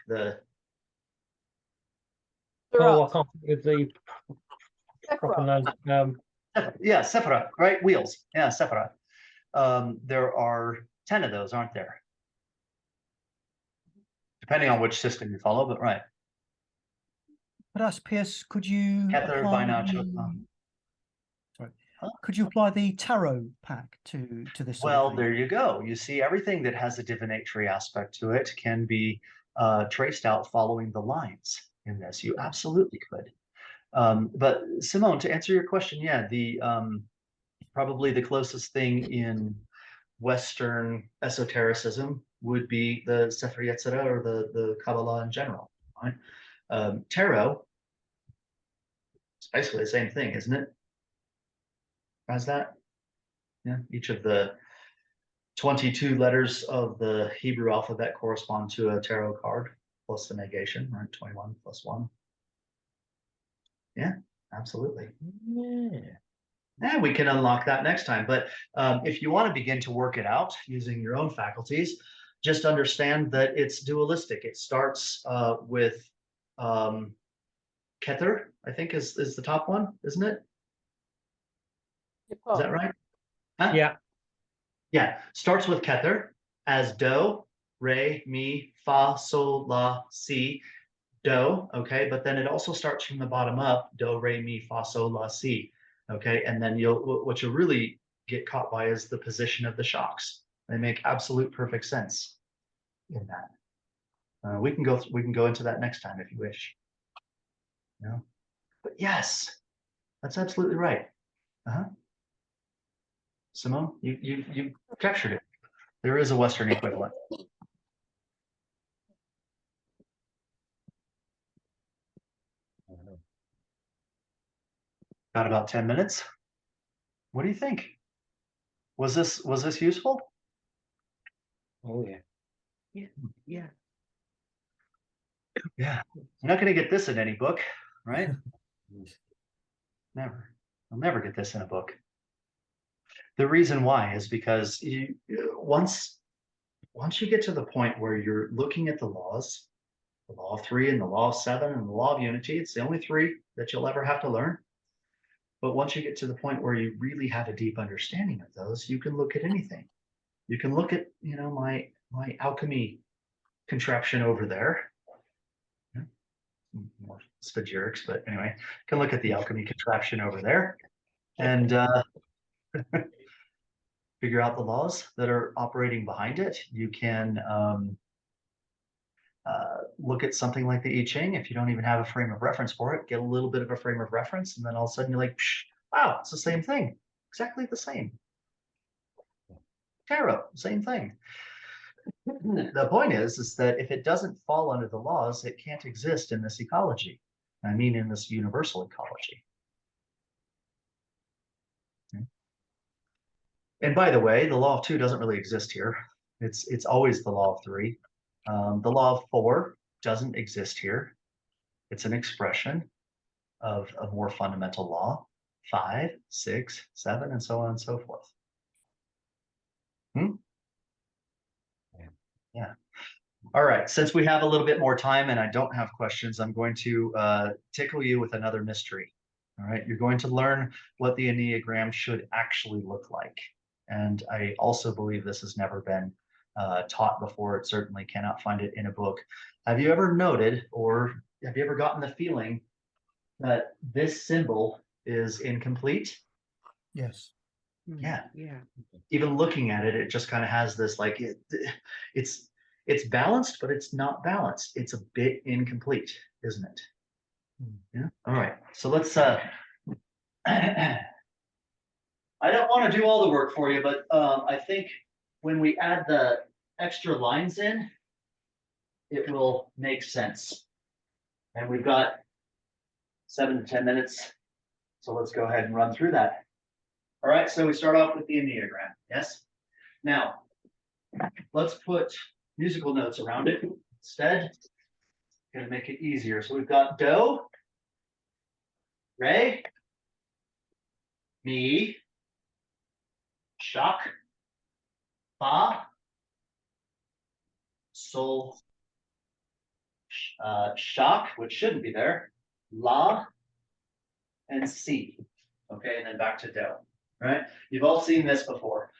Oh, I can't think of the proper Sephra. name. Yeah, Sephira, right? Wheels. Yeah, Sephira. There are 10 of those, aren't there? Depending on which system you follow, but right. But ask Pierce, could you Kether, apply Vaina, sorry, Huh? could you apply the tarot pack to this sort of Well, thing? there you go. You see, everything that has a divinatory aspect to it can be traced out following the lines in this. You absolutely could. But Simone, to answer your question, yeah, the probably the closest thing in Western esotericism would be the Sefer Yetzirah or the Kabbalah in general. Right? Tarot, it's basically the same thing, isn't it? How's that? Yeah, each of the 22 letters of the Hebrew alphabet correspond to a tarot card plus the negation, right? 21 plus 1. Yeah, absolutely. Yeah, we can unlock that next time. But if you want to begin to work it out using your own faculties, just understand that it's dualistic. It starts with Kether, I think is the top one, isn't it? Is that right? Huh? Yeah. Yeah, starts with Kether as do, re, mi, fa, sol, la, si, do, okay? But then it also starts from the bottom up, do, re, mi, fa, sol, la, si, okay? And then what you'll really get caught by is the position of the shocks. They make absolute perfect sense in that. We can go into that next time if you wish. But yes, that's absolutely right. Simone, you captured it. There is a Western equivalent. Got about 10 minutes. What do you think? Was this useful? Oh yeah. Yeah. Yeah. You're not going to get this in any book, right? Never. I'll never get this in a book. The reason why is because once you get to the point where you're looking at the laws, the law of 3 and the law of 7 and the law of unity, it's the only 3 that you'll ever have to learn. But once you get to the point where you really have a deep understanding of those, you can look at anything. You can look at, my alchemy contraption over there. More spagyrics, but anyway, you can look at the alchemy contraption over there and figure out the laws that are operating behind it. You can look at something like the I Ching. If you don't even have a frame of reference for it, get a little bit of a frame of reference, and then all of a sudden you're like, wow, it's the same thing, exactly the same. Tarot, same thing. The point is that if it doesn't fall under the laws, it can't exist in this ecology. I mean, in this universal ecology. And by the way, the law of 2 doesn't really exist here. It's always the law of 3. The law of 4 doesn't exist here. It's an expression of a more fundamental law. 5, 6, 7, and so on and so forth. Yeah. All right. Since we have a little bit more time and I don't have questions, I'm going to tickle you with another mystery. All right. You're going to learn what the Enneagram should actually look like. And I also believe this has never been taught before. It certainly cannot find it in a book. Have you ever noted, or have you ever gotten the feeling that this symbol is incomplete? Yes. Yeah. Yeah. Even looking at it, it just kind of has this like it's balanced, but it's not balanced. It's a bit incomplete, isn't it? Yeah. All right. So let's I don't want to do all the work for you, but I think when we add the extra lines in, it will make sense. And we've got 7 to 10 minutes. So let's go ahead and run through that. All right, so we start off with the Enneagram, yes? Now, let's put musical notes around it instead. Gonna make it easier. So we've got do, re, mi, shock, fa, sol, shock, which shouldn't be there, la, and si. Okay, and then back to do. Right? You've all seen this before.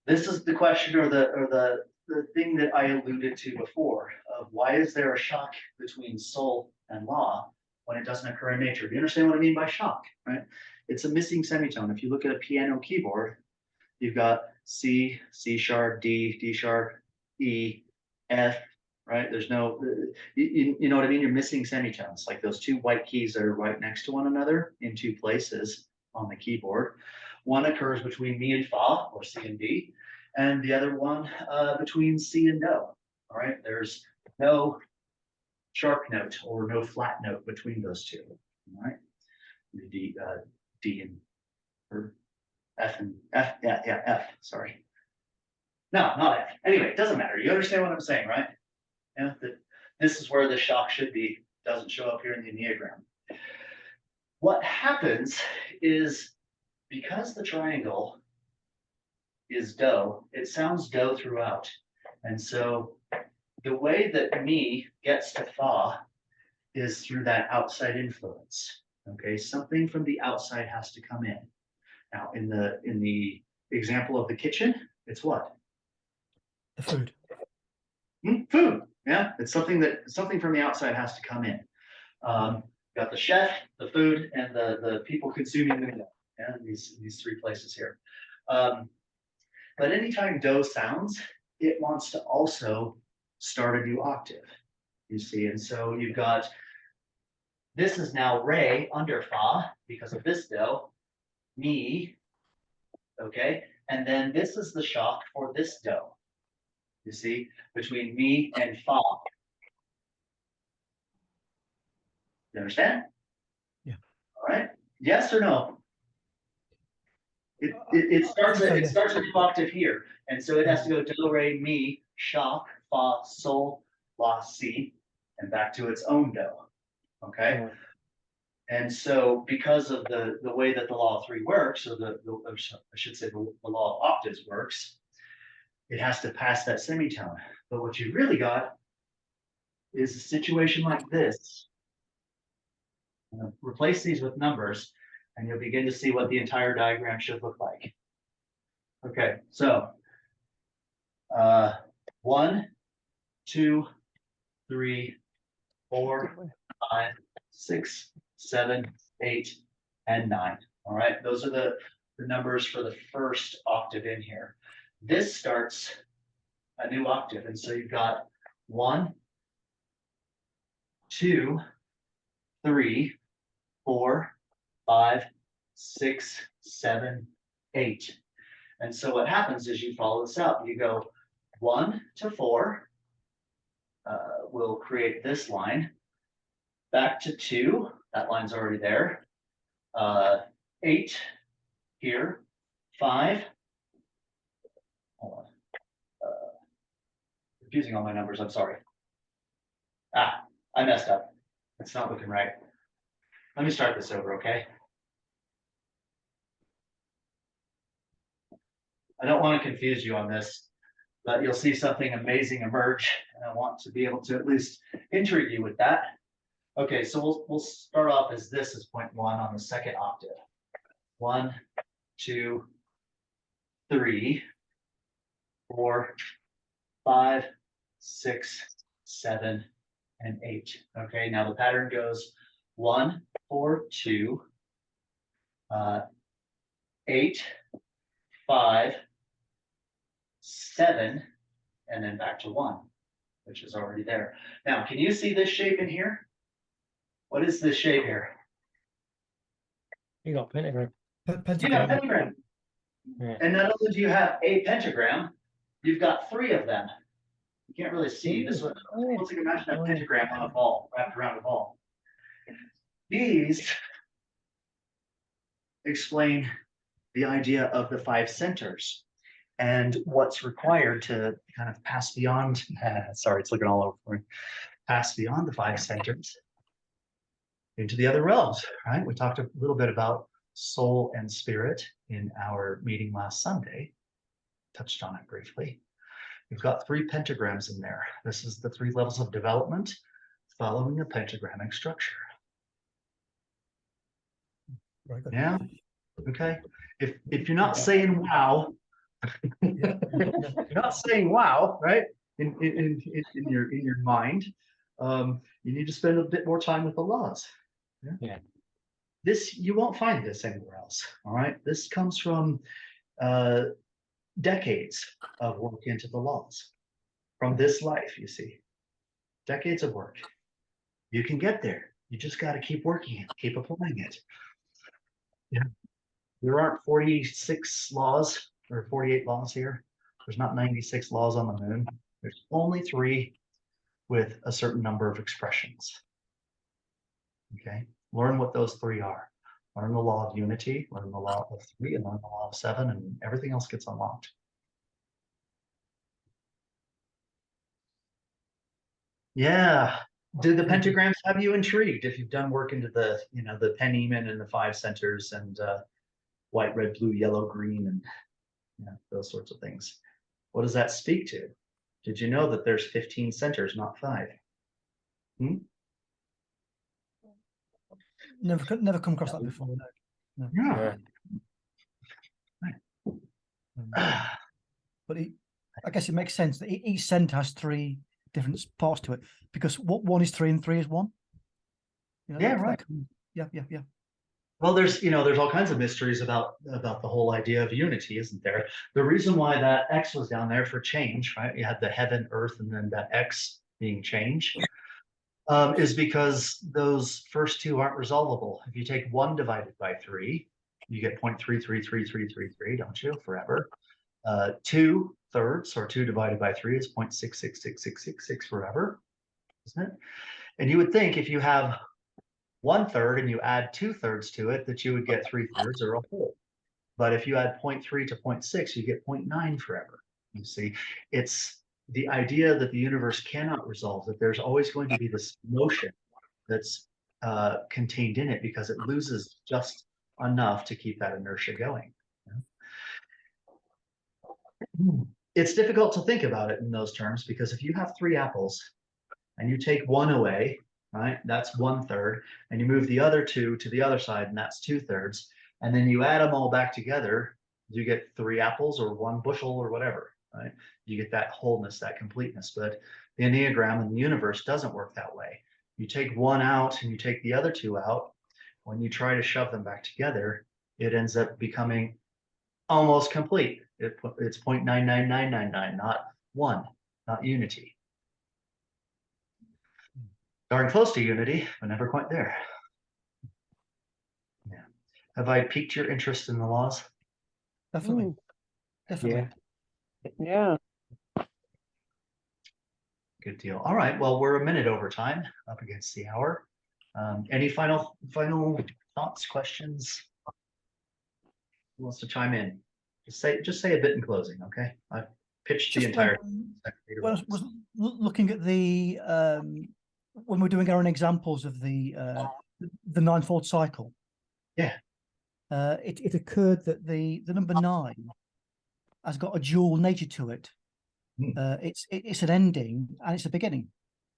This is the question or the thing that I alluded to before of why is there a shock between sol and la when it doesn't occur in nature? Do you understand what I mean by shock? Right? It's a missing semitone. If you look at a piano keyboard, you've got C, C sharp, D, D sharp, E, F, right? There's no, you know what I mean? You're missing semitones, like those two white keys that are right next to one another in two places on the keyboard. One occurs between mi and fa, or C and D, and the other one between C and do. All right, there's no sharp note or no flat note between those two. All right, D and or F and F, yeah, F. Sorry, no, not F. Anyway, it doesn't matter. You understand what I'm saying, right? Yeah, that this is where the shock should be. Doesn't show up here in the Enneagram. What happens is because the triangle is do, it sounds do throughout. And so the way that mi gets to fa is through that outside influence. Okay, something from the outside has to come in. Now, in the example of the kitchen, it's what? The food. Food. Yeah, it's something from the outside has to come in. Got the chef, the food, and the people consuming the meal. Yeah, these three places here. But anytime do sounds, it wants to also start a new octave. You see, and so you've got this is now re under fa because of this do, mi, okay, and then this is the shock for this do. You see, between mi and fa. You understand? Yeah. All right. Yes or no? It starts a new octave here, and so it has to go do, re, mi, shock, fa, sol, la, si, and back to its own do. Okay. Right. And so because of the way that the law of three works, or I should say the law of octaves works, it has to pass that semitone. But what you really got is a situation like this. I'm going to replace these with numbers, and you'll begin to see what the entire diagram should look like. Okay, so 1, 2, 3, 4, 5, 6, 7, 8, and 9. All right, those are the numbers for the first octave in here. This starts a new octave, and so you've got 1, 2, 3, 4, 5, 6, 7, 8. And so what happens is you follow this out. You go 1 to 4. We'll create this line. Back to 2. That line's already there. 8 here. 5. Hold on. Confusing all my numbers. I'm sorry. I messed up. It's not looking right. Let me start this over, okay? I don't want to confuse you on this, but you'll see something amazing emerge, and I want to be able to at least intrigue you with that. Okay, so we'll start off as this is point 1 on the second octave. 1, 2, 3, 4, 5, 6, 7, and 8. Okay, now the pattern goes 1, 4, 2, 8, 5, 7, and then back to 1, which is already there. Now, can you see this shape in here? What is this shape here? You got pentagram. You got Pentagram. pentagram. And not only do you have a pentagram, you've got 3 of them. You can't really see this one. Let's imagine a pentagram on a ball, wrapped around a ball. These explain the idea of the 5 centers and what's required to kind of pass beyond. Sorry, it's looking all over for me. Pass beyond the 5 centers into the other realms, right? We talked a little bit about soul and spirit in our meeting last Sunday, touched on it briefly. We've got 3 pentagrams in there. This is the 3 levels of development following a pentagrammic structure. Very good. Yeah. Okay. If you're not saying wow, Yeah. you're not saying wow, right? In your mind, you need to spend a bit more time with the laws. Yeah. This, you won't find this anywhere else. All right. This comes from decades of work into the laws from this life, you see. Decades of work. You can get there. You just got to keep working it, keep applying it. Yeah. There aren't 46 laws or 48 laws here. There's not 96 laws on the moon. There's only 3 with a certain number of expressions. Okay. Learn what those 3 are. Learn the law of unity, learn the law of 3, and learn the law of 7, and everything else gets unlocked. Yeah. Did the pentagrams have you intrigued if you've done work into the, the Penniman and the 5 centers and white, red, blue, yellow, green, and those sorts of things? What does that speak to? Did you know that there's 15 centers, not 5? Never come across that before. No. Yeah. But I guess it makes sense that each center has 3 different parts to it, because what 1 is 3 and 3 is 1. Yeah, right. Yeah. Well, there's all kinds of mysteries about the whole idea of unity, isn't there? The reason why that X was down there for change, right? You had the heaven, earth, and then that X being change, is because those first 2 aren't resolvable. If you take 1 divided by 3, you get 0.333333, don't you? Forever. 2 thirds, or 2 divided by 3, is 0.666666 forever, isn't it? And you would think if you have 1/3 and you add 2/3 to it, that you would get 3/3 or a whole. But if you add 0.3 to 0.6, you get 0.9 forever. You see, it's the idea that the universe cannot resolve, that there's always going to be this motion that's contained in it because it loses just enough to keep that inertia going. It's difficult to think about it in those terms, because if you have 3 apples and you take 1 away, right, that's 1/3, and you move the other 2 to the other side, and that's 2/3, and then you add them all back together, you get 3 apples or 1 bushel or whatever, right? You get that wholeness, that completeness. But the Enneagram and the universe doesn't work that way. You take 1 out and you take the other 2 out. When you try to shove them back together, it ends up becoming almost complete. It's 0.99999, not 1, not unity. Darn close to unity, but never quite there. Yeah. Have I piqued your interest in the laws? Definitely. Definitely. Yeah. Good deal. All right. Well, we're a minute over time, up against the hour. Any final thoughts, questions? Who wants to chime in? Just say a bit in closing, okay? I've pitched the entire. Well, I was looking at the when we're doing our own examples of the 9-fold cycle. Yeah. It occurred that the number 9 has got a dual nature to it. It's an ending and it's a beginning.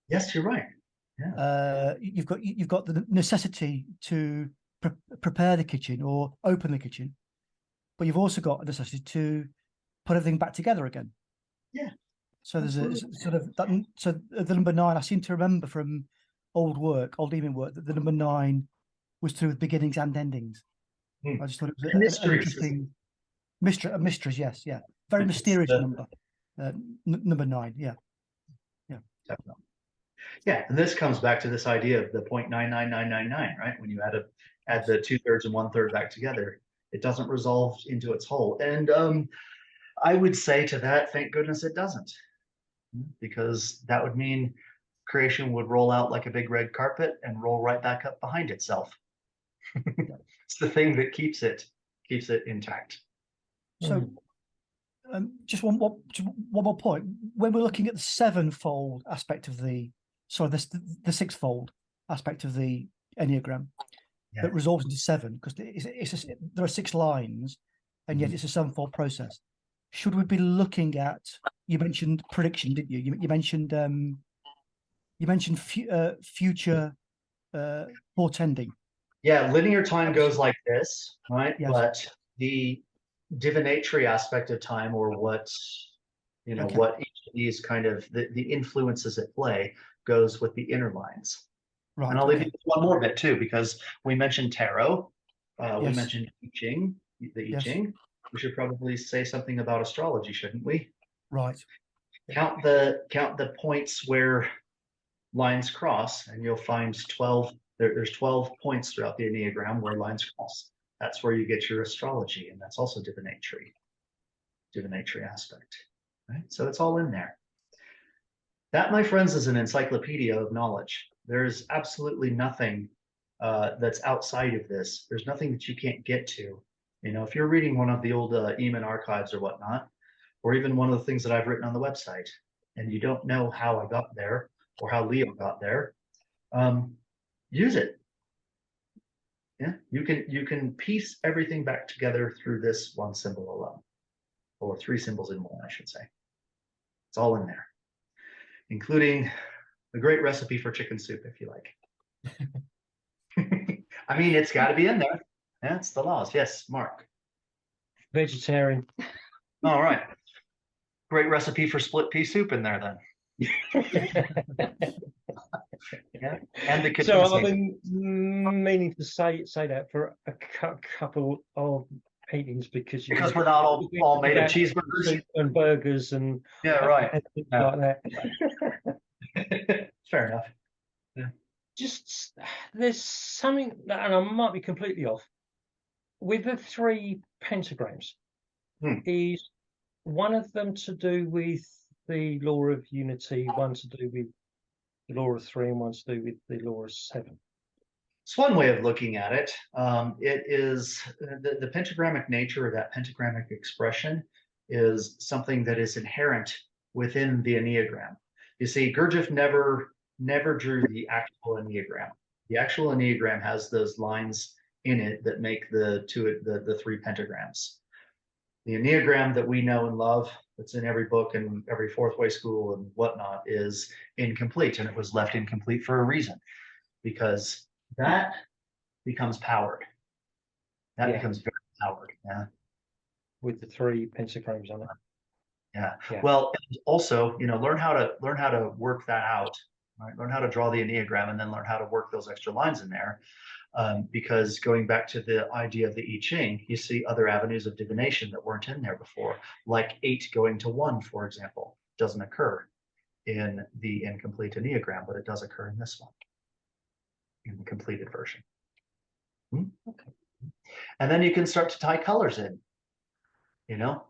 Yes, you're right. Yeah. You've got the necessity to prepare the kitchen or open the kitchen, but you've also got a necessity to put everything back together again. Yeah. So there's a sort of that. So the number 9, I seem to remember from old evening work, that the number 9 was through with beginnings and endings. I just thought it was an interesting mysteries. Yes, yeah, very mysterious number. Number 9. Yeah. Definitely. Yeah, and this comes back to this idea of the 0.99999, right? When you add the 2/3 and 1/3 back together, It doesn't resolve into its whole. And I would say to that, thank goodness it doesn't, because that would mean creation would roll out like a big red carpet and roll right back up behind itself. It's the thing that keeps it intact. So, just one more point. When we're looking at the sevenfold aspect of the sixfold aspect of the Enneagram, that resolves into seven, because there are 6 lines, and yet it's a sevenfold process. Should we be looking at? You mentioned prediction, didn't you? You mentioned future portending. Yeah, linear time goes like this, right? Yes. But the divinatory aspect of time, or what what each of these kind of the influences at play, goes with the inner lines. Right. And I'll leave you with one more bit too, because we mentioned tarot, we Yes. mentioned I Ching, the I Yes. Ching. We should probably say something about astrology, shouldn't we? Right. Count the points where lines cross, and you'll find 12. There's 12 points throughout the Enneagram where lines cross. That's where you get your astrology, and that's also divinatory aspect, right? So it's all in there. That, my friends, is an encyclopedia of knowledge. There's absolutely nothing that's outside of this. There's nothing that you can't get to. If you're reading one of the old Eamon archives or whatnot, or even one of the things that I've written on the website, and you don't know how I got there or how Leo got there, use it. Yeah, you can piece everything back together through this one symbol alone, or 3 symbols in one, I should say. It's all in there, including the great recipe for chicken soup, if you like. I mean, it's got to be in there. That's the laws. Yes, Mark. Vegetarian. All right. Great recipe for split pea soup in there then. Yeah, and the So I've been meaning to say that for a couple of meetings, because we're not all made of cheeseburgers and burgers and right, and things like that. Fair enough. Yeah. Just there's something that, and I might be completely off, with the 3 pentagrams. Is one of them to do with the law of unity, one to do with the law of 3, and one to do with the law of 7? It's one way of looking at it. It is the pentagrammic nature, or that pentagrammic expression, is something that is inherent within the Enneagram. You see, Gurdjieff never drew the actual Enneagram. The actual Enneagram has those lines in it that make the 3 pentagrams. The Enneagram that we know and love, that's in every book and every 4th way school and whatnot, is incomplete, and it was left incomplete for a reason, because that becomes powered. That becomes very powered. Yeah. With the 3 pentagrams on it. Yeah. Well, also, learn how to work that out. Right? Learn how to draw the Enneagram, and then learn how to work those extra lines in there. Because going back to the idea of the I Ching, you see other avenues of divination that weren't in there before, like 8 going to 1, for example, doesn't occur in the incomplete Enneagram, but it does occur in this one, in the completed version. Okay. And then you can start to tie colors in.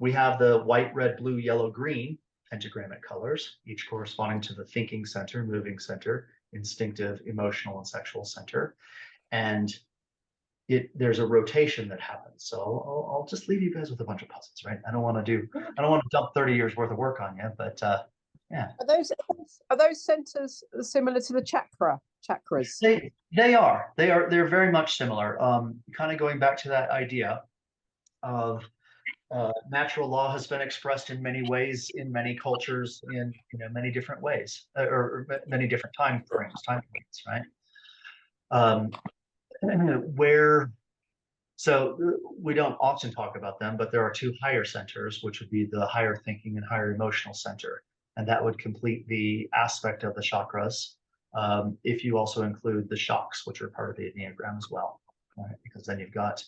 We have the white, red, blue, yellow, green pentagrammic colors, each corresponding to the thinking center, moving center, instinctive, emotional, and sexual center. And there's a rotation that happens. So I'll just leave you guys with a bunch of puzzles, right? I don't want to dump 30 years worth of work on you, but yeah. Are those centers similar to the chakras? They're very much similar. Kind of going back to that idea of natural law has been expressed in many ways, in many cultures, in many different ways, or many different time frames, right? So we don't often talk about them, but there are 2 higher centers, which would be the higher thinking and higher emotional center. And that would complete the aspect of the chakras, if you also include the shocks, which are part of the Enneagram as well, right? Because then you've got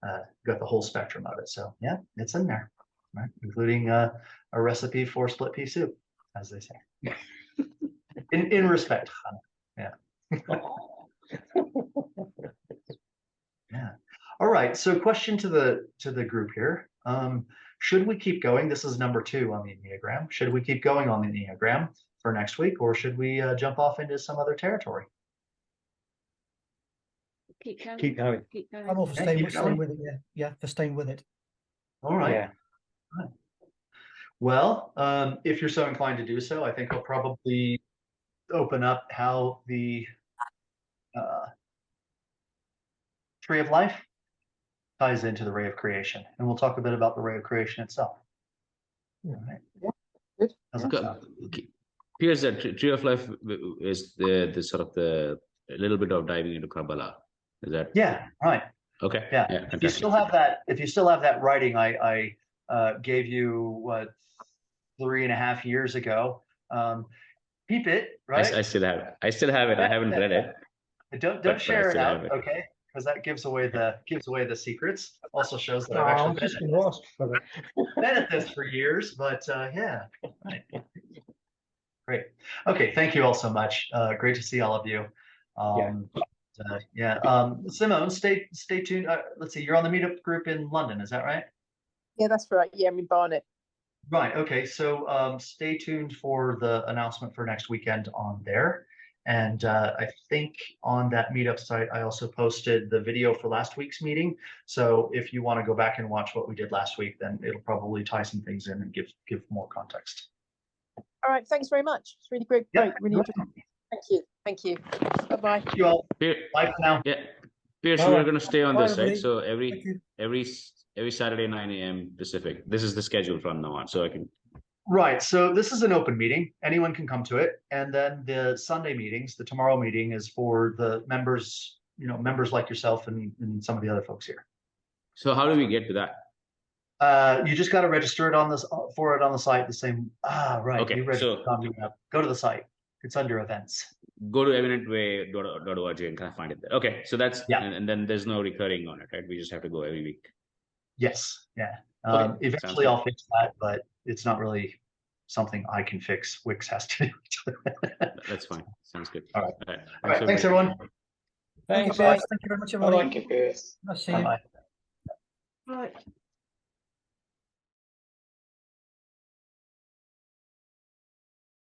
the whole spectrum of it. So yeah, it's in there, right? Including a recipe for split pea soup, as they say. in respect, yeah. Yeah. All right. So question to the group here. Should we keep going? This is number 2 on the Enneagram. Should we keep going on the Enneagram for next week, or should we jump off into some other territory? Keep going. Keep going. Keep going. I'm all for Yeah, staying, keep staying going. with it. Yeah, yeah, for staying with it. All right. Yeah. Well, if you're so inclined to do so, I think I'll probably open up how the tree of life ties into the ray of creation, and we'll talk a bit about the ray of creation itself. All right. Good. How's that sound? Here's the tree of life is the sort of the a little bit of diving into Kabbalah. Is that? Yeah. Right. Okay. Yeah. Yeah. If you Fantastic. still have that writing, I gave you what 3.5 years ago. Keep it, right? I still have it. I still have it. I haven't read it. Don't but I share it still out, have it. okay? Because that gives away the secrets. Also shows that No, I've I'm actually just gonna ask for that. been at this for years, but yeah. Right. Great. Okay, thank you all so much. Great to see all of you. Simone, stay tuned. Let's see, you're on the meetup group in London, is that right? Yeah, that's right. Yeah, I'm in Barnet. Right. Okay. So stay tuned for the announcement for next weekend on there. And I think on that meetup site, I also posted the video for last week's meeting. So if you want to go back and watch what we did last week, then it'll probably tie some things in and give more context. All right. Thanks very much. It's really great. Yeah, Really enjoyed it. Thank you. Thank you. Bye-bye. Thank you all. Pier- Bye for now. Yeah. Pierce, All we're right. going to stay on Bye, this, right? everybody. So Thank you. every Saturday 9 a.m. Pacific. This is the schedule from now on. So I can. Right. So this is an open meeting. Anyone can come to it. And then the Sunday meetings, the tomorrow meeting is for the members, members like yourself and some of the other folks here. So how do we get to that? You just got to register it on this for it on the site. The same. Right. Okay, You registered so- on the app. Go to the site. It's under events. Go to eminentway.org and kind of find it there. Okay, so that's Yeah. and then there's no recurring on it, right? We just have to go every week. Yes. Yeah. Okay, sounds Eventually good. I'll fix that, but it's not really something I can fix. Wix has to do. That's fine. Sounds good. All right. All right. All right. Thanks, everyone. Thank you, Thanks. Pierce. Thank you very much, everybody. Bye-bye. Nice to see you. Bye-bye. Right.